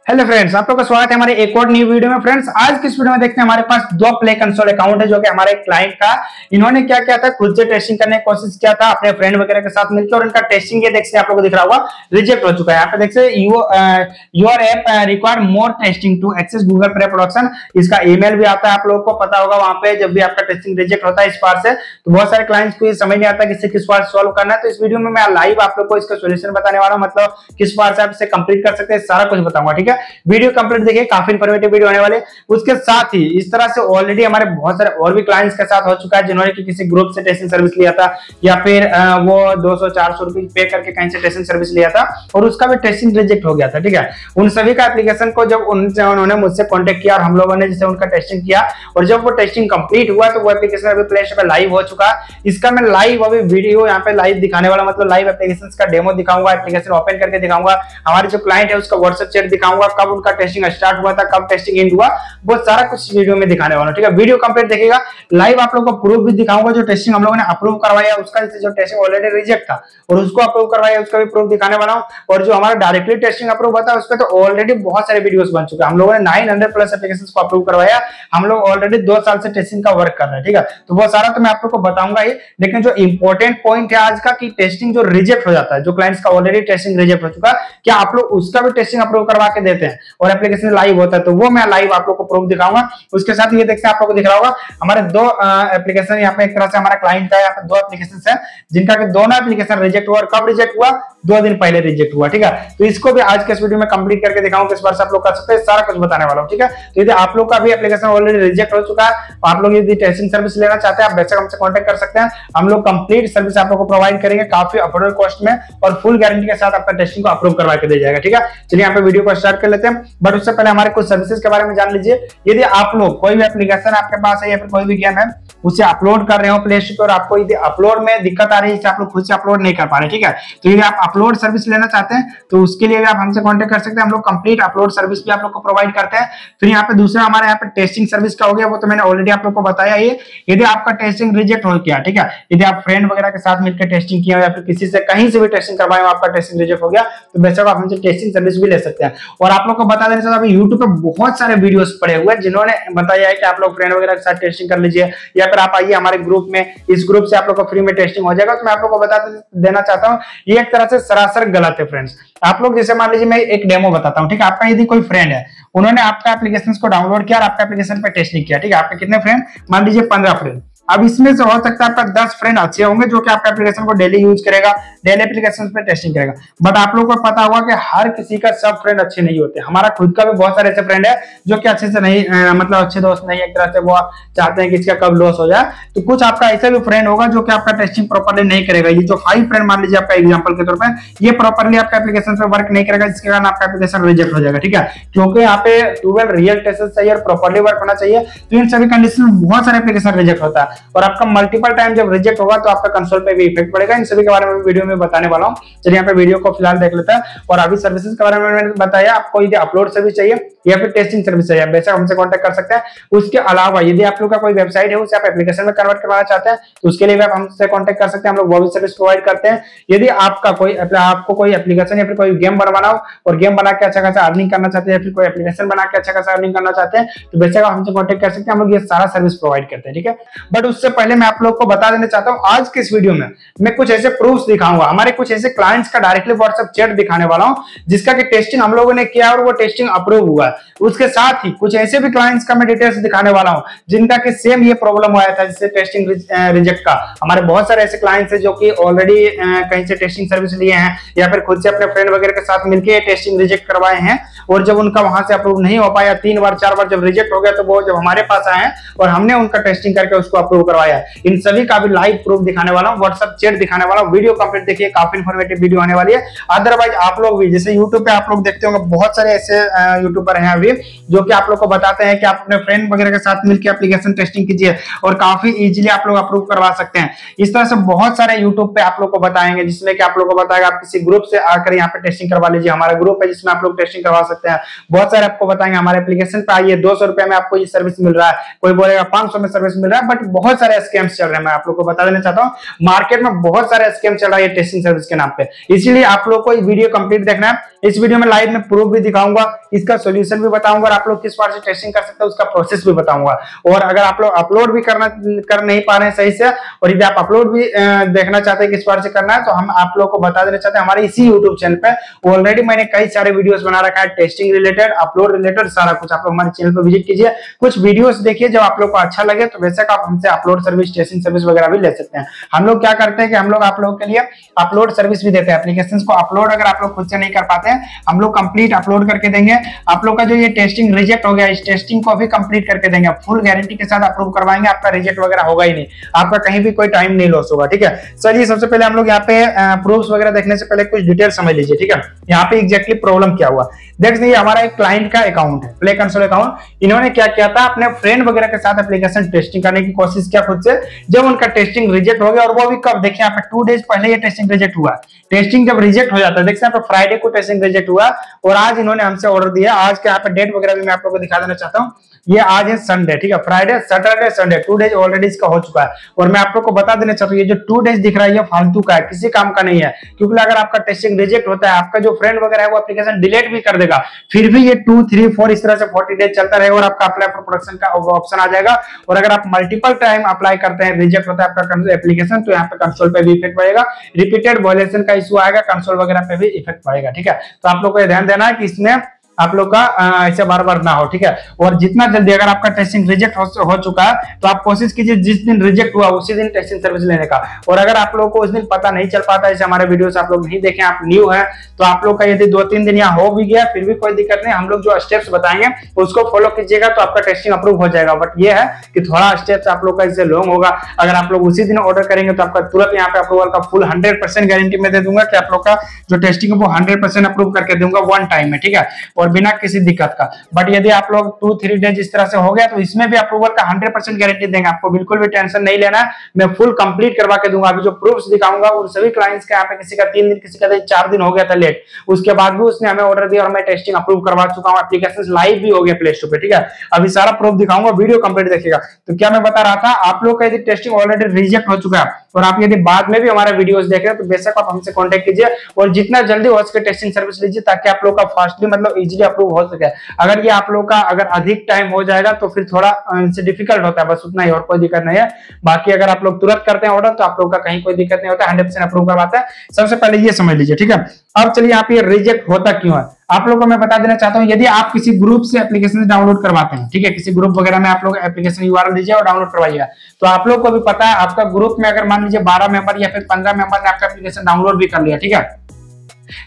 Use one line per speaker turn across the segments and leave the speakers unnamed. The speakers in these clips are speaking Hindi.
हेलो फ्रेंड्स, आप लोग का स्वागत है हमारे एक और न्यू वीडियो में। फ्रेंड्स, आज की इस वीडियो में देखते हैं हमारे पास दो प्ले कंसोल अकाउंट है जो कि हमारे क्लाइंट का इन्होंने क्या किया था, खुद से टेस्टिंग करने की कोशिश किया था अपने फ्रेंड वगैरह के साथ मिलकर, और इनका टेस्टिंग ये देख सकते हैं, आप लोगों को दिख रहा होगा रिजेक्ट हो चुका है। यहाँ पे देख सकते हैं your app require more testing to access Google Play production. इसका ईमेल भी आता है, आप लोगों को पता होगा। वहां पे जब भी आपका टेस्टिंग रिजेक्ट होता है इस बार से, तो बहुत सारे क्लाइंट्स को ये समझ नहीं आता कि किस बार सॉल्व करना है। तो इस वीडियो में मैं लाइव आप लोग को इसका सोल्यूशन बताने वाला हूं, मतलब किस बार से आप इसे कंप्लीट कर सकते हैं, सारा कुछ बताऊंगा। ठीक है, वीडियो कंप्लीट देखिए, काफी इंफॉर्मेटिव वीडियो होने वाले। उसके साथ ही इस तरह से ऑलरेडी हमारे बहुत सारे और भी क्लाइंट्स के साथ हो चुका है जिन्होंने किसी ग्रुप से टेस्टिंग सर्विस लिया था, या फिर वो 200-400 रुपए पे करके कहीं से टेस्टिंग सर्विस लिया था और उसका भी टेस्टिंग रिजेक्ट हो गया था। ठीक है, उन सभी का एप्लीकेशन को जब उन्होंने मुझसे कॉन्टेक्ट किया और हम लोगों ने जैसे उनका टेस्टिंग किया, और जब वो टेस्टिंग कंप्लीट हुआ तो वो एप्लीकेशन अभी प्ले स्टोर पे लाइव हो चुका है। इसका मैं लाइव अभी वीडियो यहाँ पे लाइव दिखाने वाला, मतलब लाइव एप्लीकेशन का डेमो दिखाऊंगा, एप्लीकेशन ओपन करके दिखाऊंगा, हमारे जो क्लाइंट है उसका व्हाट्सएप चैट दिखाऊंगा, कब उनका टेस्टिंग स्टार्ट हुआ था, कब टेस्टिंग एंड हुआ, वो सारा कुछ वीडियो में दिखाने वाला हूं। ठीक है, वीडियो कंप्लीट देखिएगा। लाइव आप लोगों को प्रूफ भी दिखाऊंगा, जो टेस्टिंग हम लोगों ने अप्रूव करवाया उसका, जो टेस्टिंग ऑलरेडी रिजेक्ट था और उसको अप्रूव करवाया उसका भी प्रूफ दिखाने वाला हूं। और जो हमारा डायरेक्टली टेस्टिंग अप्रूव होता है उस पर तो ऑलरेडी बहुत सारे वीडियोस बन चुके हैं। हम लोगों ने 900 प्लस एप्लीकेशंस को अप्रूव करवाया। हम लोग ऑलरेडी 2 साल से टेस्टिंग का वर्क कर रहे हैं। ठीक है, तो वो सारा तो मैं आप लोग को बताऊंगा ही, लेकिन जो इंपॉर्टेंट पॉइंट है आज का कि टेस्टिंग जो रिजेक्ट हो जाता है, जो क्लाइंट्स का ऑलरेडी टेस्टिंग रिजेक्ट हो चुका, क्या आप लोग उसका भी टेस्टिंग अप्रूव करवा के देते हैं और एप्लीकेशन लाइव होता है, तो वो मैं लाइव आप लोग को प्रूफ दिखाऊंगा। उसके साथ ये देखते हैं, आप लोग को दिख रहा होगा हमारे दो एप्लीकेशन यहाँ पे, एक तरह से हमारा क्लाइंट का यहाँ पे दो एप्लीकेशन है जिनका कि दोनों एप्लीकेशन रिजेक्ट हुआ। और कब रिजेक्ट हुआ? 2 दिन पहले रिजेक्ट हुआ। ठीक है, तो इसको भी आज के इस वीडियो में कंप्लीट करके दिखाऊंगा, किस बार से आप लोग कर सकते हैं, सारा कुछ बताने वाला हूँ। ठीक है, तो यदि आप लोग का भी एप्लीकेशन ऑलरेडी रिजेक्ट हो चुका है, आप लोग यदि टेस्टिंग सर्विस लेना चाहते हैं, आप बेशक हमसे कॉन्टेक्ट कर सकते हैं। हम लोग कंप्लीट सर्विस आप लोग को प्रोवाइड करेंगे काफी अफोर्डेबल कॉस्ट में और फुल गारंटी के साथ आपका टेस्टिंग को अप्रूव करवा के दिया जाएगा। ठीक है, चलिए यहाँ पे वीडियो को स्टार्ट कर लेते हैं, बट उससे पहले हमारे कुछ सर्विसेज के बारे में जान लीजिए। यदि आप लोग कोई भी एप्लीकेशन आपके पास है या फिर कोई भी गेम है उसे अपलोड कर रहे हो प्ले स्टोर पर, आपको यदि अपलोड में दिक्कत आ रही है, आप लोग खुद से अपलोड नहीं कर पा रहे, ठीक है, तो यदि आप अपलोड सर्विस लेना चाहते हैं तो उसके लिए भी आप हमसे कांटेक्ट कर सकते हैं। हम लोग कंप्लीट अपलोड सर्विस भी आप लोग को प्रोवाइड करते हैं। फिर यहाँ पे दूसरा हमारे यहाँ पे टेस्टिंग सर्विस का हो गया, वो तो मैंने ऑलरेडी आप लोग को बताया ही। यदि आपका टेस्टिंग रिजेक्ट हो गया, ठीक है, यदि आप फ्रेंड वगैरह के साथ मिलकर टेस्टिंग किया या फिर किसी से कहीं से भी टेस्टिंग करवाए, आपका टेस्टिंग रिजेक्ट हो गया, तो बेशक आप हमसे टेस्टिंग सर्विस भी ले सकते हैं। और आप लोग को बता देना चाहता हूं, यूट्यूब पे बहुत सारे वीडियोस पड़े हुए हैं जिन्होंने बताया है कि आप लोग फ्रेंड वगैरह के साथ टेस्टिंग कर लीजिए, या फिर आप आइए हमारे ग्रुप में, इस ग्रुप से आप लोग को फ्री में टेस्टिंग हो जाएगा। तो मैं आप लोग को बता देना चाहता हूं, ये एक तरह से सरासर गलत है फ्रेंड्स। आप लोग जैसे मान लीजिए मैं एक डेमो बताता हूं, ठीक है, आपका यदि कोई फ्रेंड है, उन्होंने आपका एप्लीकेशन को डाउनलोड किया और आपका एप्लीकेशन पे टेस्टिंग किया, ठीक है, आपके कितने फ्रेंड? मान लीजिए 15 फ्रेंड। अब इसमें से हो सकता है आपका 10 फ्रेंड अच्छे होंगे जो कि आपका एप्लीकेशन को डेली यूज करेगा, डेली एप्लीकेशन पे टेस्टिंग करेगा। बट आप लोगों को पता होगा कि हर किसी का सब फ्रेंड अच्छे नहीं होते। हमारा खुद का भी बहुत सारे ऐसे फ्रेंड है जो कि अच्छे से नहीं मतलब अच्छे दोस्त नहीं, एक तरह से वो चाहते हैं कि इसका कब लॉस हो जाए। तो कुछ आपका ऐसा भी फ्रेंड होगा जो कि आपका टेस्टिंग प्रॉपर्ली नहीं करेगा। ये जो 5 फ्रेंड मान लीजिए आपका एग्जाम्पल के तौर पर, ये प्रॉपर्ली आपका एप्लीकेशन पे वर्क नहीं करेगा, जिसके कारण आपका एप्लीकेशन रिजेक्ट हो जाएगा। ठीक है, क्योंकि यहाँ पे 12 रियल टेस्ट चाहिए और प्रॉपर्ली वर्क होना चाहिए। तो इन सभी कंडीशन में बहुत सारे एप्लीकेशन रिजेक्ट होता है और आपका मल्टीपल टाइम जब रिजेक्ट होगा तो आपका कंसोल पे भी इफेक्ट पड़ेगा। इन सभी के बारे में वीडियो में बताने वाला हूं। चलिए यहाँ पे वीडियो को फिलहाल देख लेते हैं। और अभी सर्विसेज के बारे में मैंने बताया, आपको यदि अपलोड सर्विस चाहिए या फिर टेस्टिंग सर्विस चाहिए, बेशक हमसे कांटेक्ट कर सकते हैं। उसके अलावा यदि आप लोग का कोई वेबसाइट है उसे आप एप्लीकेशन में कन्वर्ट करवाना चाहते हैं तो उसके लिए भी आप हमसे कांटेक्ट कर सकते हैं। हम लोग वो भी सर्विस प्रोवाइड करते हैं। यदि आपको कोई एप्लीकेशन या फिर कोई गेम बनवाना हो और गेम बना के अच्छा खासा अर्निंग करना चाहते हैं, या फिर कोई एप्लीकेशन बना के अच्छा खासा अर्निंग करना चाहते हैं, तो बेशक आप हमसे कांटेक्ट कर सकते हैं। हम लोग ये सारा सर्विस प्रोवाइड करते हैं। ठीक है, बट उससे पहले मैं आप लोग को बता देना चाहता हूं, आज के इस वीडियो में मैं कुछ ऐसे प्रूफ्स दिखाऊंगा, हमारे कुछ ऐसे क्लाइंट्स का डायरेक्टली व्हाट्सएप चैट दिखाने वाला हूं जिसका कि टेस्टिंग हम लोगों ने किया और वो टेस्टिंग अप्रूव हुआ है। उसके साथ ही कुछ ऐसे भी क्लाइंट्स का मैं डिटेल्स दिखाने वाला हूं जिनका कि सेम ये प्रॉब्लम आया था, जिससे टेस्टिंग रिजेक्ट का। हमारे बहुत सारे ऐसे क्लाइंट्स हैं जो कि ऑलरेडी कहीं से टेस्टिंग सर्विस लिए हैं या फिर खुद से अपने फ्रेंड वगैरह के साथ मिलकर टेस्टिंग रिजेक्ट करवाए हैं, और जब उनका वहां से अप्रूव नहीं हो पाया, 3 बार 4 बार जब रिजेक्ट हो गया, तो वो जब हमारे पास आए और हमने उनका टेस्टिंग करके उसको अप्रूव करवाया। इन सभी का भी लाइव प्रूफ दिखाने वाला हूं, व्हाट्सएप चैट दिखाने वाला हूं। वीडियो कंप्लीट देखिए, काफी इंफॉर्मेटिव वीडियो होने वाली है। अदरवाइज आप लोग भी जैसे यूट्यूब पे आप लोग देखते होंगे, बहुत सारे ऐसे यूट्यूबर हैं अभी जो कि आप लोग को बताते हैं कि आप अपने फ्रेंड वगैरह के साथ मिलकर एप्लीकेशन टेस्टिंग कीजिए और काफी इजीली आप लोग अप्रूव करवा सकते हैं। इस तरह से बहुत सारे यूट्यूब पे आप लोग को बताएंगे, जिसमें कि आप लोग को बताएगा आप किसी ग्रुप से आकर यहाँ पे टेस्टिंग करवा लीजिए। हमारा ग्रुप है जिसमें आप लोग टेस्टिंग करवा सकते हैं। बहुत सारे आपको बताएंगे हमारे एप्लीकेशन पे आइए, 200 रुपए में आपको ये सर्विस मिल रहा है, कोई बोलेगा 500 में सर्विस मिल रहा है, बट बहुत सारे स्कैम्स चल रहे हैं। मैं आप लोग को बता देना चाहता हूँ मार्केट में बहुत सारे स्कैम चल रहा है टेस्टिंग सर्विस के नाम पे, इसीलिए आप लोग को ये वीडियो कंप्लीट देखना है। इस वीडियो में लाइव में प्रूफ भी दिखाऊंगा, इसका सोल्यूशन भी बताऊंगा और आप लोग किस बार से टेस्टिंग कर सकते हैं उसका प्रोसेस भी बताऊंगा। और अगर आप लोग अपलोड भी कर नहीं पा रहे हैं सही से, और यदि आप अपलोड भी देखना चाहते हैं किस बार से करना है, तो हम आप लोग को बता देना चाहते हैं हमारे इसी यूट्यूब चैनल पे ऑलरेडी मैंने कई सारे वीडियोस बना रखा है टेस्टिंग रिलेटेड, अपलोड रिलेटेड, सारा कुछ। आप लोग हमारे चैनल पर विजिट कीजिए, कुछ वीडियोस देखिए, जब आप लोग को अच्छा लगे तो बेशक आप हमसे अपलोड सर्विस, टेस्टिंग सर्विस वगैरह भी ले सकते हैं। हम लोग क्या करते हैं कि हम लोग आप लोगों के लिए अपलोड सर्विस भी देते हैं। एप्लीकेशंस को अपलोड अगर आप लोग खुद से नहीं कर पाते हैं, हम लोग कंप्लीट अपलोड करके देंगे। आप लोग का जो ये टेस्टिंग रिजेक्ट हो गया, इस टेस्टिंग को भी कंप्लीट करके देंगे, फुल गारंटी के साथ अप्रूव करवाएंगे, आपका रिजेक्ट वगैरह होगा ही नहीं, आपका कहीं भी कोई टाइम नहीं लॉस होगा। ठीक है, चलिए सबसे पहले हम लोग यहाँ पे प्रूफ्स वगैरह देखने से पहले कुछ डिटेल समझ लीजिए। ठीक है, यहाँ पे एग्जैक्टली प्रॉब्लम क्या हुआ देख लीजिए। हमारा एक क्लाइंट का अकाउंट है, प्ले कंसोल अकाउंट। इन्होंने क्या किया था, अपने फ्रेंड वगैरह के साथ एप्लीकेशन टेस्टिंग करने की कोशिश किया खुद से, जब उनका टेस्टिंग रिजेक्ट हो गया, और वो भी कब देखिए यहाँ पे 2 डेज पहले ये टेस्टिंग रिजेक्ट हुआ। टेस्टिंग जब रिजेक्ट हो जाता है, देखिए यहाँ पे फ्राइडे को टेस्टिंग रिजेक्ट हुआ और आज इन्होंने हमसे ऑर्डर दिया। आज के यहाँ पे डेट वगैरह भी मैं आप लोगों को दिखा देना चाहता हूँ। ये आज है संडे, ठीक है, Friday Saturday Sunday 2 days already इसका हो चुका है। और मैं आप लोग को बता देना चाहता हूँ ये जो 2 डेज दिख रहा है ये फालतू का है, किसी काम का नहीं है। क्योंकि अगर आपका टेस्टिंग रिजेक्ट होता है, आपका जो फ्रेंड वगैरह है वो एप्लीकेशन डिलीट भी कर देगा, फिर भी ये 2, 3, 4 इस तरह से 40 डेज चलता रहेगा और आपका अप्लाई फॉर प्रोडक्शन का ऑप्शन आ जाएगा। और अगर आप मल्टीपल टाइम अप्लाई करते हैं, रिजेक्ट होता है आपका एप्लीकेशन, तो यहाँ पे कंसोल पे भी इफेक्ट पड़ेगा, रिपीटेड वायलेशन का इशू आएगा, कंसोल वगैरह पे भी इफेक्ट पड़ेगा। ठीक है, तो आप लोग को ध्यान देना है कि इसमें आप लोग का ऐसे बार बार ना हो। ठीक है, और जितना जल्दी अगर आपका टेस्टिंग रिजेक्ट हो चुका है तो आप कोशिश कीजिए जिस दिन रिजेक्ट हुआ उसी दिन टेस्टिंग सर्विस लेने का। और अगर आप लोगों को उस दिन पता नहीं चल पाता, जैसे हमारे वीडियोस आप लोग नहीं देखें, आप न्यू है, तो आप लोग का यदि 2-3 दिन यहाँ हो भी गया फिर भी कोई दिक्कत नहीं, हम लोग जो स्टेप्स बताएंगे उसको फॉलो कीजिएगा तो आपका टेस्टिंग अप्रूव हो जाएगा। बट ये है कि थोड़ा स्टेप्स आप लोग का इससे लॉन्ग होगा। अगर आप लोग उसी दिन ऑर्डर करेंगे तो आपका तुरंत यहाँ पे अप्रूवल का फुल 100% गारंटी में दे दूंगा कि आप लोग का जो टेस्टिंग है वो 100% अप्रूव करके दूंगा 1 टाइम में। ठीक है, और बिना किसी दिक्कत का। बट यदि आप लोग 2-3 डेज इस तरह से हो गया तो इसमें भी अप्रूवल का 100% गारंटी देंगे, आपको बिल्कुल भी टेंशन नहीं लेना है, मैं फुल कंप्लीट करवा के दूंगा। अभी जो प्रूफ्स दिखाऊंगा उन सभी क्लाइंट्स के यहाँ पे किसी का 3 दिन, किसी का 4 दिन हो गया था लेट, उसके बाद भी उसने हमें ऑर्डर दिया और मैं टेस्टिंग अप्रूव करवा चुका हूँ, एप्लीकेशन लाइव भी हो गया प्ले स्टोर पे। ठीक है, अभी सारा प्रूफ दिखाऊंगा, वीडियो कंप्लीट देखिएगा। तो क्या मैं बता रहा था, आप लोग का यदि टेस्टिंग ऑलरेडी रिजेक्ट हो चुका है और आप यदि बाद में भी हमारे वीडियोस देख रहे हैं तो बेशक आप हमसे कांटेक्ट कीजिए और जितना जल्दी हो सके टेस्टिंग सर्विस लीजिए ताकि आप लोग का फास्टली मतलब इजीली अप्रूव हो सके। अगर ये आप लोग का अगर अधिक टाइम हो जाएगा तो फिर थोड़ा इनसे डिफिकल्ट होता है, बस उतना ही, और कोई दिक्कत नहीं है। बाकी अगर आप लोग तुरंत करते हैं ऑर्डर तो आप लोग का कहीं कोई दिक्कत नहीं होता, 100% अप्रूव करवाता है। सबसे पहले ये समझ लीजिए। ठीक है, अब चलिए यहाँ पे रिजेक्ट होता क्यों है आप लोगों को मैं बता देना चाहता हूँ। यदि आप किसी ग्रुप से एप्लीकेशन डाउनलोड करवाते हैं, ठीक है, किसी ग्रुप वगैरह में आप लोग एप्लीकेशन यूआरएल दीजिए और डाउनलोड करवाइएगा, तो आप लोग को भी पता है आपका ग्रुप में अगर मान लीजिए 12 मेंबर या फिर 15 मेंबर ने आपका एप्लीकेशन डाउनलोड भी कर लिया, ठीक है,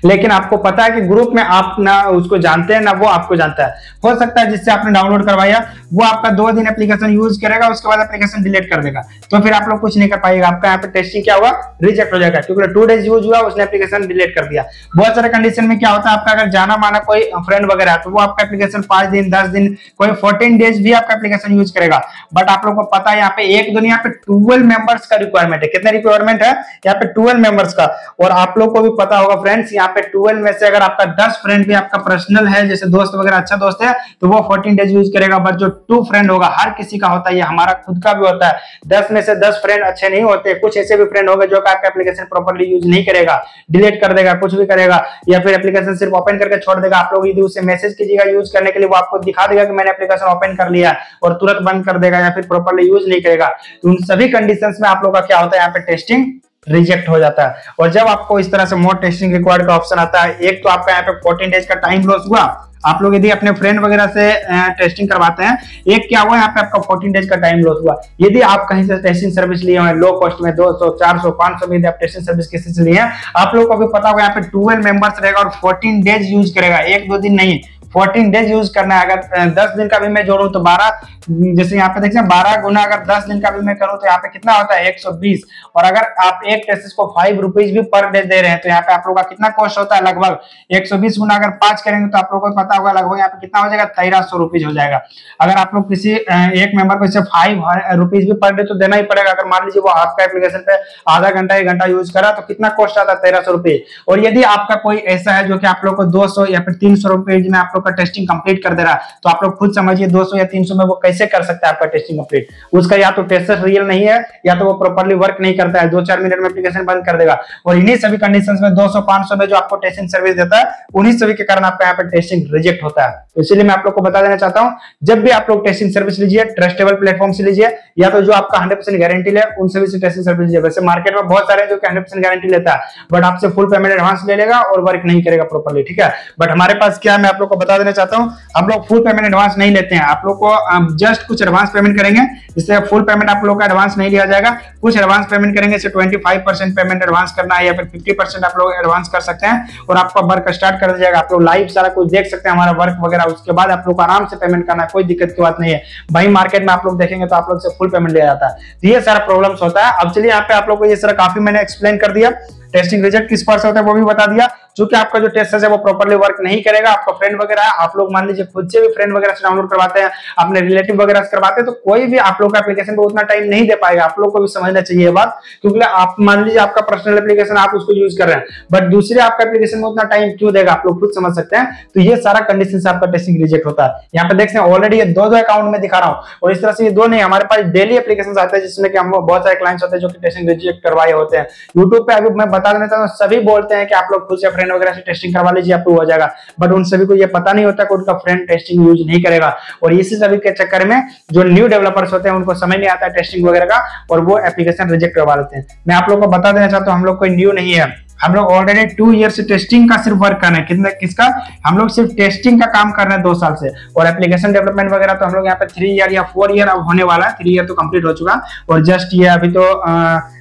लेकिन आपको पता है कि ग्रुप में आप ना उसको जानते हैं ना वो आपको जानता है। हो सकता है जिससे आपने डाउनलोड करवाया वो आपका 2 दिन एप्लीकेशन यूज करेगा, उसके बाद एप्लीकेशन डिलीट कर देगा, तो फिर आप लोग कुछ नहीं कर पाएगा, आपका यहाँ पे टेस्टिंग क्या हुआ, रिजेक्ट हो जाएगा, क्योंकि 2 डेज यूज हुआ, उसने एप्लीकेशन डिलीट कर दिया। बहुत सारे कंडीशन में क्या होता है, आपका अगर जाना माना कोई फ्रेंड वगैरह है तो वो आपका एप्लीकेशन 5 दिन 10 दिन कोई 14 डेज भी आपका एप्लीकेशन यूज करेगा। बट आप लोग को पता है यहाँ पे एक दुनिया पे 12 मेंबर्स का रिक्वायरमेंट है। कितने रिक्वायरमेंट है यहाँ पे, 12 मेंबर्स का। और आप लोग को भी पता होगा फ्रेंड्स, यहाँ पे 12 में से अगर आपका 10 फ्रेंड भी आपका पर्सनल है, जैसे दोस्त वगैरह अच्छा दोस्त है, तो वो 14 डेज यूज करेगा। बट जो 2 फ्रेंड होगा, हर किसी का होता है, ये हमारा खुद का भी होता है, 10 में से 10 फ्रेंड अच्छे नहीं होते, कुछ ऐसे भी फ्रेंड होंगे जो आपका एप्लीकेशन प्रॉपर्ली यूज नहीं करेगा, डिलीट कर देगा, कुछ भी करेगा, या फिर एप्लीकेशन सिर्फ ओपन करके छोड़ देगा। आप लोग यदि उसे मैसेज कीजिएगा यूज करने के लिए, वो आपको दिखा देगा कि मैंने एप्लीकेशन ओपन कर लिया, और तुरंत बंद कर देगा या फिर प्रॉपर्ली यूज नहीं करेगा। तो उन सभी कंडीशंस में आप लोग का क्या होता है, यहाँ पे टेस्टिंग रिजेक्ट हो जाता है। और जब आपको इस तरह से मोर टेस्टिंग रिक्वायर्ड का ऑप्शन आता है, एक तो आपका यहाँ पे 14 डेज का टाइम लॉस हुआ, आप लोग यदि अपने फ्रेंड वगैरह से टेस्टिंग करवाते हैं, एक क्या हुआ यहाँ पे आपका 14 डेज का टाइम लॉस हुआ। यदि आप कहीं से टेस्टिंग सर्विस लिए हैं लो कॉस्ट में 200 400 500 में आप टेस्टिंग सर्विस किसी से लिए हैं, आप लोग को भी पता होगा यहाँ पे 12 मेंबर्स रहेगा और 14 डेज यूज करेगा, 1-2 दिन नहीं, 14 डेज यूज करना है। अगर 10 दिन का भी मैं जोड़ूं तो 12, जैसे यहाँ पे देखिए 12 गुना अगर 10 दिन का भी मैं करूं तो यहाँ पे कितना होता है, 120। और अगर आप एक टेस्ट को 5 रुपीज भी पर डे दे रहे हैं तो यहाँ पे आप लोगों का कितना कॉस्ट होता है, लगभग 120 गुना अगर 5 करेंगे तो आप लोगों को पता होगा लगभग यहाँ पे कितना हो जाएगा, 1300 रुपीज हो जाएगा। अगर आप लोग किसी एक मेंबर को इसे 5 रुपीज भी पर डे तो देना ही पड़ेगा। अगर मान लीजिए वो आपका एप्लीकेशन पे आधा घंटा 1 घंटा यूज करा तो कितना कॉस्ट आता है, 1300 रुपए। और यदि आपका कोई ऐसा है जो कि आप लोग को 200 या फिर 300 रुपए में आप लोग का टेस्टिंग कंप्लीट कर दे रहा है, तो आप लोग खुद समझिए 200 या 300 में वो कैसे कर सकता है आपका टेस्टिंग कंप्लीट। उसका या तो टेस्टर रियल नहीं है या तो वो प्रॉपर्ली वर्क नहीं करता है, 2-4 मिनट में एप्लीकेशन बंद कर देगा। और इन्हीं सभी कंडीशंस में 200-500 में जो आपको टेस्टिंग सर्विस देता है, उन्हीं सभी के कारण आपका यहाँ पे टेस्टिंग रिजेक्ट होता है। तो इसीलिए मैं आप लोग को बता देना चाहता हूं, जब भी आप लोग टेस्टिंग सर्विस लीजिए ट्रस्टेबल प्लेटफॉर्म से लीजिए, या तो जो आपका 100% गारंटी ले उन सभी से टेस्टिंग सर्विस लीजिए। वैसे मार्केट में बहुत सारे जो कि 100% गारंटी लेता है, बट आपसे फुल पेमेंट एडवांस ले लेगा और वर्क नहीं करेगा प्रॉपर्ली, ठीक है। बट हमारे पास क्या है, मैं आप लोग को बता देना चाहता हूं, हम लोग फुल पेमेंट एडवांस नहीं लेते हैं। आप लोग को जस्ट कुछ एडवांस पेमेंट करेंगे, जिससे फुल पेमेंट आप लोग का एडवांस नहीं लिया जाएगा। कुछ एडवांस पेमेंट करेंगे, जैसे 25% पेमेंट एडवांस करना है या फिर 50% आप लोग एडवांस कर सकते हैं, और आपका वर्क स्टार्ट कर दिया जाएगा। आप लोग लाइव सारा कुछ देख सकते हैं हमारा वर्क वगैरह, उसके बाद आप लोग आराम से पेमेंट करना है, कोई दिक्कत की बात नहीं है भाई। मार्केट में आप लोग देखेंगे तो आप लोग से फुल पेमेंट लिया जाता है, तो ये सारा प्रॉब्लम्स होता है। अब चलिए यहाँ पे आप लोग को ये सारा काफी मैंने एक्सप्लेन कर दिया। टेस्टिंग रिजेक्ट किस पर से होता है वो भी बता दिया, क्योंकि आपका जो टेस्ट है वो प्रॉपर्ली वर्क नहीं करेगा। आपका फ्रेंड वगैरह, आप लोग मान लीजिए खुद से भी फ्रेंड वगैरह से डाउनलोड करवाते हैं, अपने रिलेटिव वगैरह से करवाते हैं, तो कोई भी आप लोग का एप्लीकेशन पे उतना टाइम नहीं दे पाएगा। आप लोग को भी समझना चाहिए ये बात, क्योंकि आप मान लीजिए आपका पर्सनल एप्लीकेशन आप उसको यूज कर रहे हैं, बट दूसरे आपका एप्लीकेशन में उतना टाइम क्यों देगा, आप लोग खुद समझ सकते हैं। तो ये सारा कंडीशन से आपका टेस्टिंग रिजेक्ट होता है। यहाँ पे देखते हैं ऑलरेडी ये दो अकाउंट में दिखा रहा हूँ, और इस तरह से ये दो नहीं, हमारे पास डेली एप्लीकेशन आते हैं जिसमें कि हम बहुत सारे क्लाइंट्स होते हैं जो कि टेस्टिंग रिजेक्ट करवाए होते हैं। यूट्यूब पे अभी मैं बता देना चाहता हूँ, सभी बोलते हैं कि आप लोग खुद से फ्रेंड वगैरह से टेस्टिंग करवा लीजिए, अप्रूव हो जाएगा, बट उन सभी को ये पता नहीं होता कि उनका फ्रेंड टेस्टिंग यूज नहीं करेगा। और इसी सभी के चक्कर में जो न्यू डेवलपर्स होते हैं उनको समझ नहीं आता टेस्टिंग वगैरह का, और वो एप्लीकेशन रिजेक्ट करवा लेते हैं। मैं आप लोग को बता देना चाहता हूँ, हम लोग कोई न्यू नहीं है, हम लोग ऑलरेडी 2 ईयर से टेस्टिंग का सिर्फ वर्क कर रहे हैं। कितना किसका, हम लोग सिर्फ टेस्टिंग का काम कर रहे हैं 2 साल से, और एप्लीकेशन डेवलपमेंट वगैरह तो हम लोग यहाँ पे 3 ईयर या 4 ईयर अब होने वाला है। 3 ईयर तो कंप्लीट हो चुका, और जस्ट ये अभी तो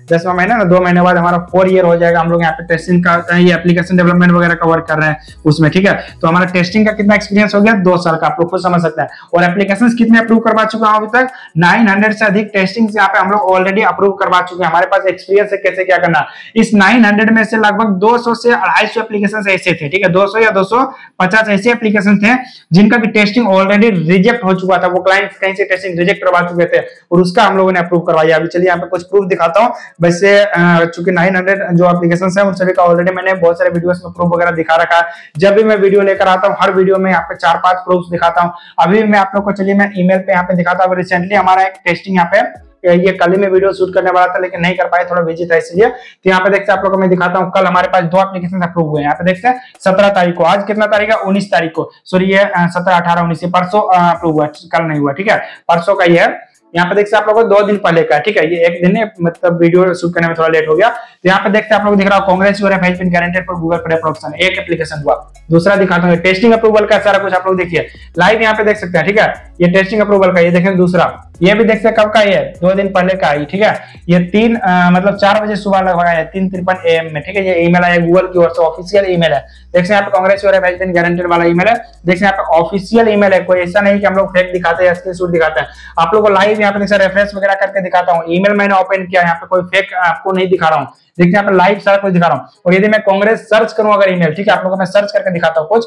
10वां महीना ना, 2 महीने बाद हमारा 4 ईयर हो जाएगा। हम लोग यहाँ पे टेस्टिंग का ये एप्लीकेशन डेवलपमेंट वगैरह का वर्क कर रहे हैं उसमें, ठीक है। तो हमारा टेस्टिंग का कितना एक्सपीरियंस हो गया, 2 साल का, आप लोग खुद समझ सकते हैं। और एप्लीकेशन कितने अप्रूव करवा चुका हूं अभी तक, 900 से अधिक टेस्टिंग यहाँ पे हम लोग ऑलरेडी अप्रूव करवा चुके हैं। हमारे पास एक्सपीरियंस है कैसे क्या करना। इस 900 में से लगभग 200 से 250 एप्लीकेशन ऐसे थे, ठीक है, 200 या 250 ऐसे एप्लीकेशन थे जिनका भी टेस्टिंग ऑलरेडी रिजेक्ट हो चुका था। वो क्लाइंट कहीं से टेस्टिंग रिजेक्ट करवा चुके थे, और उसका हम लोगों ने अप्रूव करवाया। अभी चलिए यहाँ पे कुछ प्रूफ दिखाता हूँ। वैसे चूंकि 900 जो एप्लीकेशन है उन सभी का ऑलरेडी मैंने बहुत सारे वीडियोस में प्रूफ वगैरह दिखा रखा है। जब भी मैं वीडियो लेकर आता हूँ, हर वीडियो में यहाँ पे 4-5 प्रूफ दिखाता हूँ। अभी मैं आप लोग को चलिए मैं ईमेल पे यहाँ पे दिखाता हूँ। रिसेंटली हमारा एक टेस्टिंग यहाँ पे, ये कल ही में वीडियो शूट करने वाला था लेकिन नहीं कर पाए, थोड़ा बिजी था इसलिए। तो यहाँ पे देखते हैं आप लोगों को मैं दिखाता हूँ, कल हमारे पास 2 एप्लीकेशन अप्रूव हुए हैं। यहाँ पे देखते हैं 17 तारीख को, आज कितना तारीख है, 19 तारीख को, सॉरी ये 17, 18, 19 परसों अप्रूव हुआ, कल नहीं हुआ, ठीक है, परसों का ही है। यहाँ पे देखते हैं आप लोगों को 2 दिन पहले का, ठीक है, ये एक दिन है, मतलब वीडियो शूट करने में थोड़ा लेट हो गया। तो यहाँ पे देखते हैं आप लोग दिख रहा है, congrats your has been granted for Google Play production, एक एप्लीकेशन हुआ। दूसरा दिखाता हूँ टेस्टिंग अप्रूवल का सारा कुछ आप लोग देखिए लाइव यहाँ पे देख सकते हैं, ठीक है, ये टेस्टिंग अप्रूवल का, ये देखें दूसरा, ये भी देख सकते हैं कब का, ये 2 दिन पहले का ही, ठीक है। ये 3 मतलब 4 बजे सुबह लगभग आया, 3:53 AM में, ठीक है। ये ईमेल आया गूगल की ओर से, ऑफिशियल ईमेल है। देखते हैं यहाँ पे congrats your has been granted वाला ईमेल है। देखते हैं यहाँ पे ऑफिशियल ईमेल है, कोई ऐसा नहीं कि हम लोग फेक दिखाते हैं, स्क्रीनशॉट दिखाते हैं। आप लोगों को लाइव यहाँ पे रेफरेंस वगैरह करके दिखाता हूँ। ईमेल मैंने ओपन किया, यहाँ पे कोई फेक आपको नहीं दिखा रहा हूँ। देखिए यहाँ पे लाइव सारा कुछ दिखा रहा हूँ। और यदि मैं कांग्रेस सर्च करूँ अगर ईमेल, ठीक है, आप लोगों को मैं सर्च करके दिखाता हूँ कुछ।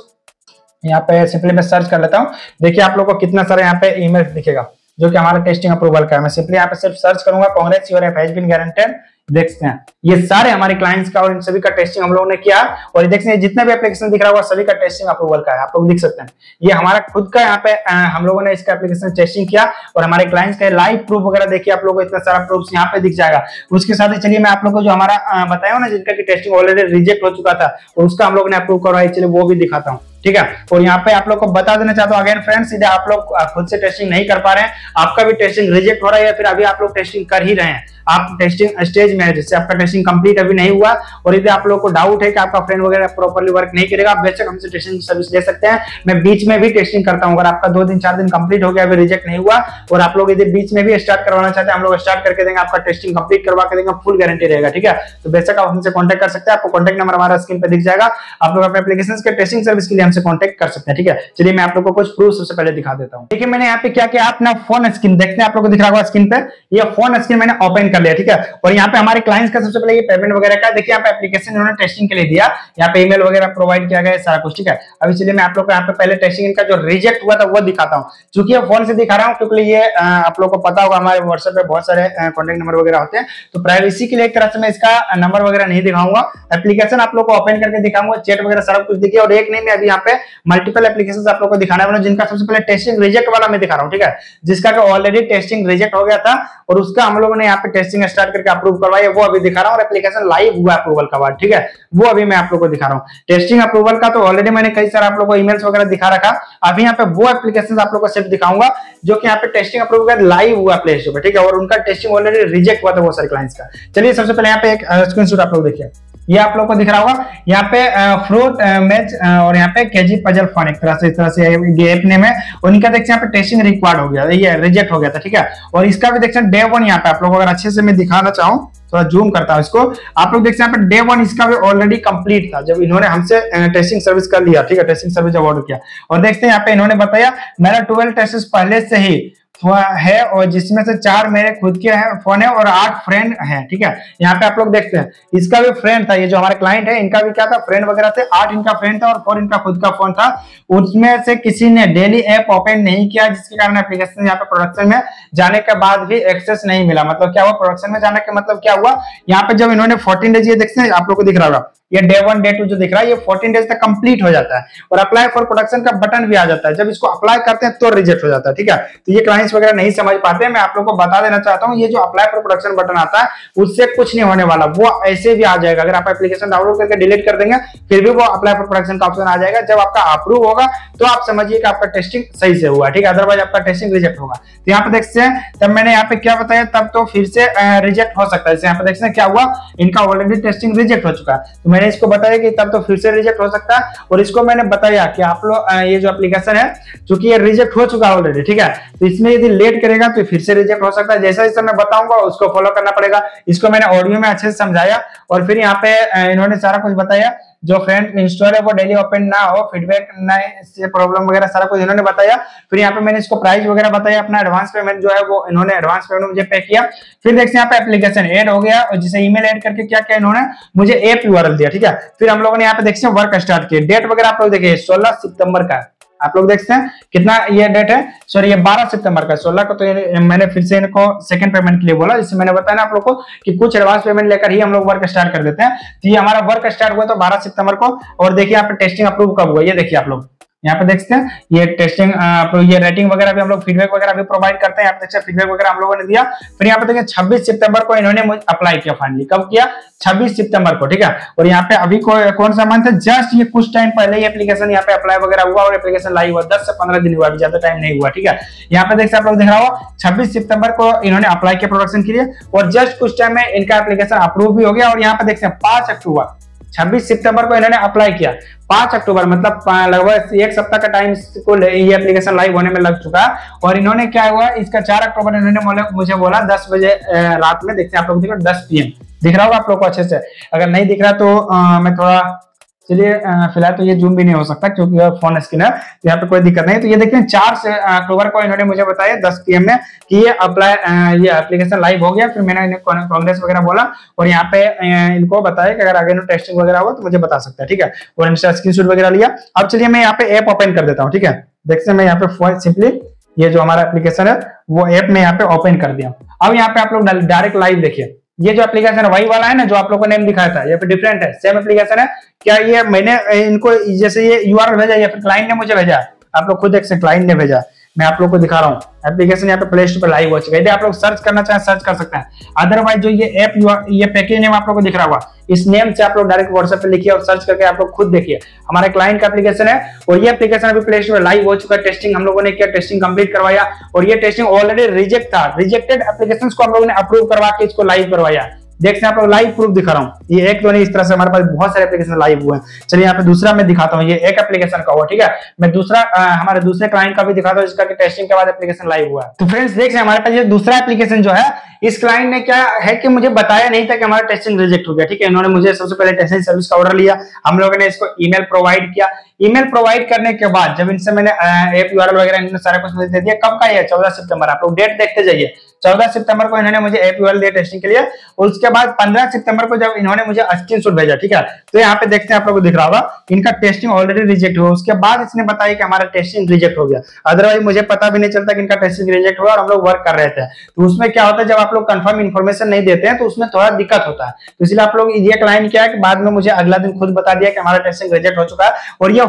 यहाँ पे सिंपली मैं सर्च कर लेता हूँ, देखिए आप लोग को कितना सारा यहाँ पे ईमेल दिखेगा जो कि हमारा टेस्टिंग अप्रूवल का है। मैं सिंपली यहाँ पे सिर्फ सर्च करूंगा congrats your has been granted, देखते हैं ये सारे हमारे क्लाइंट्स का और इन सभी का टेस्टिंग हम लोगों ने किया। और देखते हैं जितने भी एप्लीकेशन दिख रहा होगा सभी का टेस्टिंग अप्रूवल का है, आप लोग देख सकते हैं। ये हमारा खुद का यहाँ पे हम लोगों ने इसका एप्लीकेशन टेस्टिंग किया, और हमारे क्लाइंट्स का लाइव प्रूफ वगैरह देखिए आप लोगों को इतना सारा प्रूफ यहाँ पे दिख जाएगा। उसके साथ ही चलिए मैं आप लोग को जो हमारा बताया ना जिनका की टेस्टिंग ऑलरेडी रिजेक्ट हो चुका था और उसका हम लोग ने अप्रूव करवाई, चलिए वो भी दिखाता हूँ, ठीक है। और यहाँ पे आप लोग को बता देना चाहता हूँ अगेन फ्रेंड्स, यदि आप लोग खुद से टेस्टिंग नहीं कर पा रहे हैं, आपका भी टेस्टिंग रिजेक्ट हो रहा है या फिर अभी आप लोग टेस्टिंग कर ही रहे हैं, आप टेस्टिंग स्टेज में है जिससे आपका टेस्टिंग कंप्लीट अभी नहीं हुआ, और यदि आप लोग को डाउट है कि आपका फ्रेंड वगैरह प्रॉपर्ली वर्क नहीं करेगा, आप बेशक हमसे टेस्टिंग सर्विस ले सकते हैं। मैं बीच में भी टेस्टिंग करता हूँ। अगर आपका 2 दिन 4 दिन कंप्लीट हो गया अभी रिजेक्ट नहीं हुआ और आप लोग यदि बीच में भी स्टार्ट करवाना चाहते हैं, हम लोग स्टार्ट करके देंगे, आपका टेस्टिंग कंप्लीट करवा के देंगे, फुल गारंटी रहेगा, ठीक है। तो बेशक आप हमसे कॉन्टैक्ट कर सकते हैं, आपको कॉन्टैक्ट नंबर हमारा स्क्रीन पे दिख जाएगा। आप लोग अपने एप्लीकेशन के टेस्टिंग सर्विस के लिए हमसे कॉन्टैक्ट कर सकते हैं, ठीक है। चलिए मैं आप लोग को कुछ प्रूफ सबसे पहले दिखा देता हूँ। देखिए मैंने यहाँ पे क्या किया, अपना फोन स्क्रीन देखते हैं, आप लोग को दिख रहा होगा स्क्रीन पे, ये फोन स्क्रीन मैंने ओपन कर लिया, ठीक है। और यहाँ पे हमारे क्लाइंट्स का सबसे पहले ये पेमेंट वगैरह का देखिए, यहाँ पे एप्लीकेशन इन्होंने टेस्टिंग के लिए दिया, यहाँ पे ईमेल वगैरह प्रोवाइड किया गया है सारा कुछ, ठीक है। अभी चलिए मैं आप लोग को यहाँ पे पहले टेस्टिंग इनका जो रिजेक्ट हुआ था वो दिखाता हूँ। चूंकि ये फोन से दिखा रहा हूँ क्योंकि ये आप लोग को पता होगा हमारे व्हाट्सएप पे बहुत सारे कॉन्टेक्ट नंबर वगैरह होते हैं, तो प्राइवेसी के लिए एक तरह से मैं इसका नंबर वगैरह नहीं दिखाऊंगा। एप्लीकेशन आप लोग को ओपन करके दिखाऊंगा, चैट वगैरह सारा कुछ दिखिए। और एक नहीं, मैं अभी यहाँ पे मल्टीपल एप्लीकेशंस आप लोगों को दिखाना है, जिनका सबसे पहले टेस्टिंग रिजेक्ट वाला मैं दिखा रहा हूँ, ठीक है, जिसका ऑलरेडी टेस्टिंग रिजेक्ट हो गया था और उसका हम लोगों ने यहाँ पे टेस्टिंग स्टार्ट करके अप्रूव करवाया, वो अभी दिखा रहा हूँ। और एप्लीकेशन लाइव हुआ अप्रूवल का बाद, ठीक है, वो अभी मैं आप लोगों को दिखा रहा हूँ। टेस्टिंग अप्रूवल का तो ऑलरेडी मैंने कई सारे आप लोगों को ईमेल्स वगैरह दिखा रखा। अभी यहाँ पे वो एप्लीकेशन आप लोगों को सिर्फ दिखाऊंगा जो कि यहाँ पे टेस्टिंग अप्रूव कर लाइव हुआ प्ले स्टोर पे, ठीक है, और उनका टेस्टिंग ऑलरेडी रिजेक्ट हुआ था बहुत सारे क्लाइंट्स का। चलिए सबसे पहले यहाँ पे एक स्क्रीनशॉट आप लोग देखिए, ये आप लोगों को दिख रहा होगा यहाँ पे फ्रूट मैच और यहाँ पे केजी पजल फन, एक तरह से इस तरह से ये ऐप नेम है। उनका देखिए यहाँ पे टेस्टिंग रिक्वायर्ड हो गया, ये रिजेक्ट हो गया था, ठीक है। और इसका भी देखिए डे 1 यहाँ पे आप लोग अगर अच्छे से मैं दिखाना चाहूँ, थोड़ा जूम करता हूँ इसको, आप लोग देखते हैं यहाँ पे डे 1 इसका भी ऑलरेडी कंप्लीट था जब इन्होंने हमसे टेस्टिंग सर्विस कर लिया, ठीक है, टेस्टिंग सर्विस जब ऑर्डर किया। और देखते हैं यहाँ पे इन्होंने बताया मेरा 12 टेस्ट पहले से ही है और जिसमें से 4 मेरे खुद के हैं फोन है और 8 फ्रेंड हैं, ठीक है। यहाँ पे आप लोग देखते हैं इसका भी फ्रेंड था, ये जो हमारे क्लाइंट है इनका भी क्या था, फ्रेंड वगैरह थे, 8 इनका फ्रेंड था और 4 इनका खुद का फोन था। उसमें से किसी ने डेली ऐप ओपन नहीं किया, जिसके कारण एप्लीकेशन यहाँ पे प्रोडक्शन में जाने के बाद भी एक्सेस नहीं मिला। मतलब क्या हुआ, प्रोडक्शन में जाने का मतलब क्या हुआ, यहाँ पे जब इन्होंने 14 डेज, ये देखते हैं आप लोग को दिख रहा होगा, ये डे 1 डे 2 जो दिख रहा है ये 14 डेज तक कंप्लीट हो जाता है और अप्लाई फॉर प्रोडक्शन का बटन भी आ जाता है। जब इसको अप्लाई करते हैं तो रिजेक्ट हो जाता है, ठीक है। तो ये क्लाइंट्स वगैरह नहीं समझ पाते हैं, मैं आप लोगों को बता देना चाहता हूँ, ये जो अप्लाई फॉर प्रोडक्शन बटन आता है उससे कुछ नहीं होने वाला, वो ऐसे भी आ जाएगा। अगर आप एप्लीकेशन डाउनलोड करके डिलीट कर देंगे फिर भी वो अप्लाई फॉर प्रोडक्शन का ऑप्शन आ जाएगा। जब आपका अप्रूव होगा तो आप समझिए कि आपका टेस्टिंग सही से हुआ, ठीक है, अदरवाइज आपका टेस्टिंग रिजेक्ट होगा। तो यहाँ पे देखते हैं तब मैंने यहाँ पे क्या बताया, तब तो फिर से रिजेक्ट हो सकता है। यहाँ पे देखते हैं क्या हुआ, इनका ऑलरेडी टेस्टिंग रिजेक्ट हो चुका है, तो मैंने इसको बताया कि तब तो फिर से रिजेक्ट हो सकता है। और इसको मैंने बताया कि आप लोग ये जो एप्लीकेशन है चूंकि ये रिजेक्ट हो चुका है ऑलरेडी, ठीक है, तो इसमें यदि लेट करेगा तो फिर से रिजेक्ट हो सकता है। जैसा जैसा मैं बताऊंगा उसको फॉलो करना पड़ेगा। इसको मैंने ऑडियो में अच्छे से समझाया और फिर यहाँ पे इन्होंने सारा कुछ बताया, जो फ्रेंड इंस्टॉल है वो डेली ओपन ना हो, फीडबैक ना से प्रॉब्लम वगैरह सारा कुछ इन्होंने बताया। फिर यहाँ पे मैंने इसको प्राइस वगैरह बताया, अपना एडवांस पेमेंट जो है वो इन्होंने एडवांस पेमेंट मुझे पे किया। फिर देखते हैं यहाँ पे एप्लीकेशन ऐड हो गया और जिसे ईमेल ऐड करके क्या किया इन्होंने, मुझे ऐप यूआरएल दिया, ठीक है। फिर हम लोगों ने यहाँ पे देखते हैं वर्क स्टार्ट किया। डेट वगैरह आप लोग देखिए 16 सितंबर का आप लोग देखते हैं कितना ये डेट है, सॉरी ये 12 सितंबर का, 16 को तो मैंने फिर से इनको सेकंड पेमेंट के लिए बोला, जिससे मैंने बताया ना आप लोग को कि कुछ एडवांस पेमेंट लेकर ही हम लोग वर्क स्टार्ट कर देते हैं। तो ये हमारा वर्क स्टार्ट हुआ तो 12 सितंबर को। और देखिए यहाँ पे टेस्टिंग अप्रूव कब हुआ, ये देखिए आप लोग यहाँ पे देखते हैं ये टेस्टिंग, ये रेटिंग वगैरह भी हम लोग फीडबैक वगैरह भी प्रोवाइड करते हैं। यहाँ पे देखिए फीडबैक वगैरह हम लोगों ने दिया। फिर यहाँ पे देखिए 26 सितंबर को इन्होंने मुझे अप्लाई किया, फाइनली कब किया, 26 सितंबर को, ठीक है। और यहाँ पे अभी कौन सा मंथ है, जस्ट ये कुछ टाइम पहले ही एप्लीकेशन यहाँ पे अप्लाई वगैरह हुआ और एप्लीकेशन लाइव हुआ, 10 से 15 दिन हुआ, अभी ज्यादा टाइम नहीं हुआ, ठीक है। यहाँ पे देखिए आप लोग देख रहा हो 26 सितंबर को इन्होंने अप्लाई किया प्रोडक्शन के लिए और जस्ट कुछ टाइम में इनका एप्लीकेशन अप्रूव भी हो गया। और यहाँ पे देखते हैं 5 अक्टूबर, 26 सितंबर को इन्होंने अप्लाई किया, 5 अक्टूबर मतलब लगभग 1 सप्ताह का टाइम को ये एप्लीकेशन लाइव होने में लग चुका है। और इन्होंने क्या हुआ, इसका 4 अक्टूबर इन्होंने मुझे बोला 10 बजे रात में, देखते हैं आप लोग देखो 10 PM दिख रहा होगा आप लोग को अच्छे से। अगर नहीं दिख रहा तो मैं थोड़ा, चलिए फिलहाल तो ये जूम भी नहीं हो सकता क्योंकि फोन स्क्रीन है, तो यहाँ पे कोई दिक्कत नहीं। तो ये देखते हैं 4 अक्टूबर को इन्होंने मुझे बताया 10 PM में कि ये ये एप्लीकेशन लाइव हो गया। फिर मैंने इन्हें कांग्रेस वगैरह बोला और यहाँ पे इनको बताया कि अगर आगे टेस्टिंग वगैरह हो तो मुझे बता सकता है, ठीक है। और इनसे स्क्रीनशॉट वगैरह लिया। अब चलिए मैं यहाँ पे ऐप ओपन कर देता हूँ, ठीक है। देखते हैं मैं यहाँ पे सिंपली ये जो हमारा एप्लीकेशन है वो ऐप में यहाँ पे ओपन कर दिया। अब यहाँ पे आप लोग डायरेक्ट लाइव देखिए, ये जो एप्लीकेशन है वही वाला है ना जो आप लोगों को नेम दिखाया था, ये पे डिफरेंट है, सेम एप्लीकेशन है क्या। ये मैंने इनको जैसे ये यूआरएल भेजा या फिर क्लाइंट ने मुझे भेजा, आप लोग खुद देख सकते हैं क्लाइंट ने भेजा, मैं आप लोग को दिखा रहा हूँ। एप्लीकेशन यहाँ पे प्ले स्टोर पर लाइव हो चुका है, यदि आप लोग सर्च करना चाहें सर्च कर सकते हैं। अदरवाइज जो ये ऐप ये पैकेज नेम आप लोग को दिख रहा होगा, इस नेम से आप लोग डायरेक्ट व्हाट्सएप पे लिखिए और सर्च करके आप लोग खुद देखिए। हमारा क्लाइंट का एप्लीकेशन है और ये एप्लीकेशन अभी प्ले स्टोर पर लाइव हो चुका है। टेस्टिंग हम लोगों ने किया, टेस्टिंग कंप्लीट करवाया और ये टेस्टिंग ऑलरेडी रिजेक्ट था, रिजेक्टेड एप्लीकेशंस को हम लोगों ने अप्रूव करवा के इसको लाइव करवाया। देखते हैं आप लोग लाइव प्रूफ दिखा रहा हूँ, ये एक तो नहीं, इस तरह से हमारे पास बहुत सारे एप्लीकेशन लाइव हुए हैं। चलिए यहाँ पे दूसरा मैं दिखाता हूँ, ये एक एप्लीकेशन का हुआ, ठीक है। मैं दूसरा हमारे दूसरे क्लाइंट का भी दिखाता हूँ जिसका कि टेस्टिंग के बाद एप्लीकेशन लाइव हुआ है। तो फ्रेंड्स देख सकते हमारे पास ये दूसरा एप्लीकेशन जो है, इस क्लाइंट ने क्या है कि मुझे बताया नहीं था कि हमारा टेस्टिंग रिजेक्ट हो गया, ठीक है। इन्होंने मुझे सबसे पहले टेस्टिंग सर्विस का ऑर्डर लिया, हम लोगों ने इसको ईमेल प्रोवाइड किया। ईमेल प्रोवाइड करने के बाद जब इनसे मैंने ऐप यूआरएल वगैरह इन्होंने सारा कुछ दे दिया, कब का है 14 सितंबर, आप लोग डेट देखते जाइए 14 सितंबर को इन्होंने मुझे ऐप यूआरएल दिया टेस्टिंग के लिए, और उसके बाद 15 सितंबर को जब इन्होंने मुझे स्क्रीनशॉट भेजा, ठीक है, तो यहाँ पे देखते हैं आप लोगों को दिख रहा होगा इनका टेस्टिंग ऑलरेडी रिजेक्ट हुआ। उसके बाद इसने बताया कि हमारा टेस्टिंग रिजेक्ट हो गया, अदरवाइज मुझे पता भी नहीं चलता कि इनका टेस्टिंग रिजेक्ट हुआ और हम लोग वर्क कर रहे थे। तो उसमें क्या होता है, जब आप लोग कंफर्म इन्फॉर्मेशन नहीं देते हैं तो उसमें थोड़ा दिक्कत होता है। तो इसलिए आप लोग ये क्लाइंट क्या है कि बाद में मुझे अगला दिन खुद बता दिया कि हमारा टेस्टिंग रिजेक्ट हो चुका है, और ये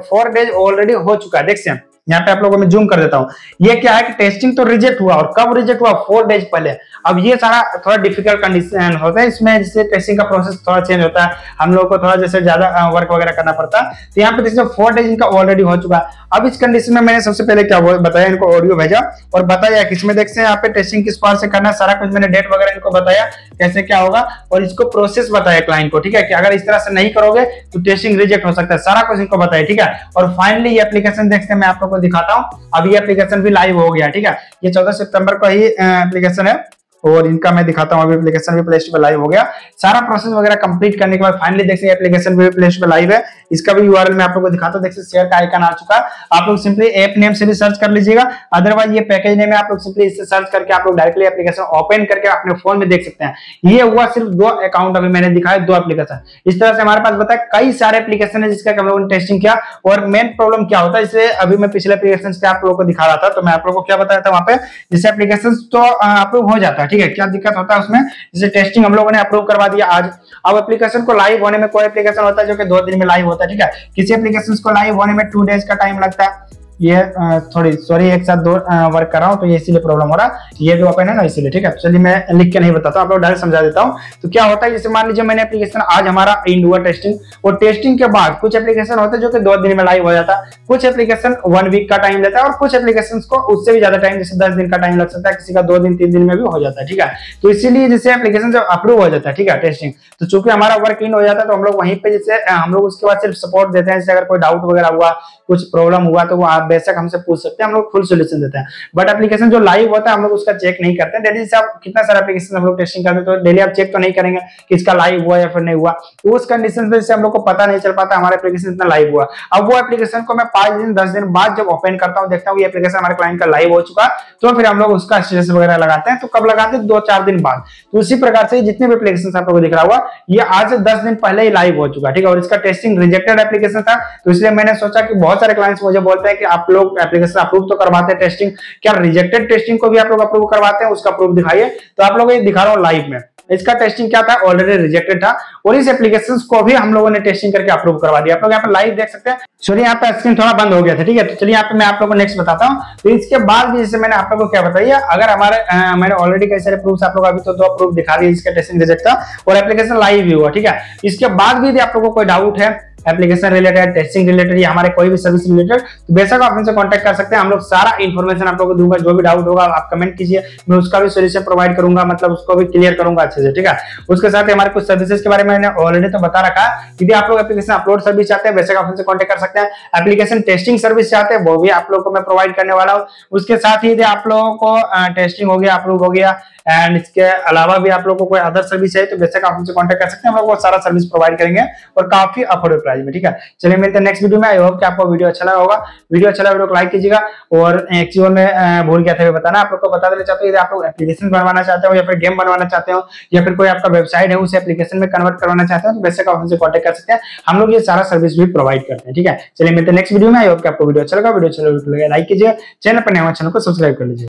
4 डेज ऑलरेडी हो चुका है। देखिए यहाँ पे आप लोगों को मैं जूम कर देता हूँ, ये क्या है कि टेस्टिंग तो रिजेक्ट हुआ, और कब रिजेक्ट हुआ, 4 डेज पहले। अब ये सारा थोड़ा डिफिकल्ट कंडीशन होता है इसमें, जिससे टेस्टिंग का प्रोसेस थोड़ा चेंज होता है, हम लोग को थोड़ा जैसे ज्यादा वर्क वगैरह करना पड़ता है। तो यहाँ पे देखिए 4 डेज इनका ऑलरेडी हो चुका है। अब इस कंडीशन में मैंने सबसे पहले क्या बताया, इनको ऑडियो भेजा और बताया कि इसमें देखते हैं यहाँ पे टेस्टिंग किस पार से करना, सारा कुछ मैंने डेट वगैरह इनको बताया कैसे क्या होगा, और इसको प्रोसेस बताया क्लाइंट को, ठीक है, कि अगर इस तरह से नहीं करोगे तो टेस्टिंग रिजेक्ट हो सकता है, सारा कुछ इनको बताया, ठीक है। और फाइनली ये एप्लीकेशन देखते हैं, मैं आप लोगों को दिखाता हूँ। अब ये एप्लीकेशन भी लाइव हो गया, ठीक है, ये 14 सितंबर को ही एप्लीकेशन है, और इनका मैं दिखाता हूं। अभी एप्लीकेशन भी प्ले स्टोर पे लाइव हो गया, सारा प्रोसेस वगैरह कंप्लीट करने के बाद फाइनली देखिए एप्लीकेशन भी प्ले स्टोर पे लाइव है। इसका भी यूआरएल मैं आप लोगों को दिखाता हूं, देखिए शेयर का आइकन आ चुका है। आप लोग सिंपली ऐप नेम से भी सर्च कर लीजिएगा, अदरवाइज ये पैकेज नेम है, आप लोग सिंपली इससे सर्च करके आप लोग डायरेक्टली एप्लीकेशन ओपन करके अपने फोन में देख सकते हैं। ये हुआ सिर्फ 2 अकाउंट, अभी मैंने दिखाया 2 एप्लीकेशन। इस तरह से हमारे पास बताया कई सारे एप्लीकेशन है जिसका हम लोगों ने टेस्टिंग किया, और मेन प्रॉब्लम क्या होता है, इससे अभी मैं पिछले एप्लीकेशन से आप लोगों को दिखा रहा था, तो मैं आप लोगों को क्या बताया था वहां पे, जैसे एप्लीकेशन तो अप्रूव हो जाता है, ठीक है, क्या दिक्कत होता है उसमें, जैसे टेस्टिंग हम लोगों ने अप्रूव करवा दिया आज। अब एप्लीकेशन को लाइव होने में, कोई एप्लीकेशन होता है जो कि 2 दिन में लाइव होता है, ठीक है, किसी एप्लीकेशन को लाइव होने में 2 डेज का टाइम लगता है। ये थोड़ी सॉरी एक साथ 2 वर्क कर रहा हूं तो ये इसीलिए प्रॉब्लम हो रहा है, ये भी ओपन है ना इसीलिए, ठीक है। चलिए मैं लिख के नहीं बताता हूं, आप लोग डायरेक्ट समझा देता हूं। तो क्या होता है, जैसे मान लीजिए मैंने एप्लीकेशन आज हमारा एंड हुआ टेस्टिंग, और टेस्टिंग के बाद कुछ एप्लीकेशन होते हैं जो कि 2 दिन में लाइव हो जाता है, कुछ एप्लीकेशन 1 वीक का टाइम लेता है, और कुछ एप्लीकेशन को उससे भी ज्यादा टाइम, जैसे 10 दिन का टाइम लग सकता है, किसी का 2 दिन 3 दिन में भी हो जाता है, ठीक है। तो इसीलिए जैसे एप्लीकेशन जब अप्रूव हो जाता है, ठीक है, टेस्टिंग, तो चूंकि हमारा वर्क इन हो जाता है तो हम लोग वहीं पे जैसे हम लोग उसके बाद सिर्फ सपोर्ट देते हैं, जैसे अगर कोई डाउट वगैरह हुआ, कुछ प्रॉब्लम हुआ तो वो आप बेशक हमसे पूछ सकते हैं, हम लोग फुल सॉल्यूशन देते हैं। बट एप्लीकेशन जो लाइव होता है हम लोग उसका चेक नहीं करते हैं डेली। से आप कितना सारा एप्लीकेशन हम लोग टेस्टिंग करते हैं तो डेली आप चेक तो नहीं करेंगे कि इसका लाइव हुआ या फिर नहीं हुआ, तो उस कंडीशन में से हम लोग को पता नहीं चल पाता हमारा एप्लीकेशन इतना लाइव हुआ। अब वो एप्लीकेशन को मैं 5 दिन 10 दिन बाद जब ओपन करता हूँ, देखता हूँ ये एप्लीकेशन हमारे क्लाइंट का लाइव हो चुका, तो फिर हम लोग उसका स्टेटस वगैरह लगाते हैं। तो कब लगाते हैं, 2-4 दिन बाद। तो उसी प्रकार से जितने भी एप्लीकेशन आपको दिख रहा हुआ, ये आज से 10 दिन पहले ही लाइव हो चुका, ठीक है, और इसका टेस्टिंग रिजेक्टेड एप्लीकेशन था। तो इसलिए मैंने सोचा कि बहुत सारे क्लाइंट्स मुझे बोलते हैं कि आप लोग एप्लीकेशन अप्रूव तो करवाते हैं टेस्टिंग, क्या रिजेक्टेड टेस्टिंग को भी आप लोग अप्रूव करवाते हैं, उसका प्रूफ दिखाइए। तो आप लोगों को दिखा रहा हूं लाइव में, इसका टेस्टिंग क्या था, ऑलरेडी रिजेक्टेड था, और इस एप्लीकेशन को भी हम लोगों ने टेस्टिंग करके अप्रूव करवा दिया। आप लोग यहाँ पे लाइव देख सकते हैं। चलिए यहाँ पे स्क्रीन थोड़ा बंद हो गया था, ठीक है, तो चलिए यहाँ पे मैं आप लोगों को नेक्स्ट बताता हूँ। तो इसके बाद भी जैसे मैंने आप लोगों को क्या बताया, अगर हमारे मैंने ऑलरेडी कई सारे प्रूफ आप लोग अभी तो 2 प्रूफ दिखा दिए, इसका टेस्टिंग रिजेक्ट था और एप्लीकेशन लाइव भी हुआ, ठीक है। इसके बाद भी यदि आप लोगों को कोई डाउट है एप्लीकेशन रिलेटेड, टेस्टिंग रिलेटेड या हमारे कोई भी सर्विस रिलेटेड, तो बेशक आप हमसे कांटेक्ट कर सकते हैं। हम लोग सारा इन्फॉर्मेशन आप लोगों को दूंगा, जो भी डाउट होगा आप कमेंट कीजिए, मैं उसका भी सोल्यूशन प्रोवाइड करूंगा, मतलब उसको भी क्लियर करूंगा अच्छे से, ठीक है। उसके साथ हमारे कुछ सर्विसेज के बारे में मैंने ऑलरेडी तो बता रखा है। यदि आप लोग एप्लीकेशन अपलोड सर्विस चाहते हैं, बेशक आप हमसे कांटेक्ट कर सकते हैं। एप्लीकेशन टेस्टिंग सर्विस चाहते हैं, वो भी आप लोगों को मैं प्रोवाइड करने वाला हूँ। उसके साथ ही यदि आप लोगों को टेस्टिंग हो गया, अप्रूव हो गया, एंड इसके अलावा भी आप लोगों को कोई अदर सर्विस है, तो बेशक आप हमसे कांटेक्ट कर सकते हैं, हम लोग वो सारा सर्विस प्रोवाइड करेंगे और काफी अफोर्डेबल प्राइस में, ठीक है। चलिए मिलते हैं नेक्स्ट वीडियो में। आई होप कि आपको वीडियो अच्छा लगा होगा। वीडियो अच्छा लगा वीडियो को लाइक कीजिएगा, और एक चीज मैं भूल गया था बताना, आप लोग को बता देना चाहते हो, यदि आप लोग एप्लीकेशन बनवाना चाहते हो या फिर गेम बनवाना चाहते हो या फिर कोई आपका वेबसाइट है उसे एप्लीकेशन में कन्वर्ट करवाना चाहते हो, तो बेशक आप हमसे कांटेक्ट कर सकते हैं, हम लोग ये सारा सर्विस भी प्रोवाइड करते हैं, ठीक है। चलिए मिलते हैं नेक्स्ट वीडियो में। आई होप कि आपको वीडियो अच्छा लगा। वीडियो अच्छा लगा लाइक कीजिए, चैनल पर नए हो चैनल को सब्सक्राइब कर लीजिए।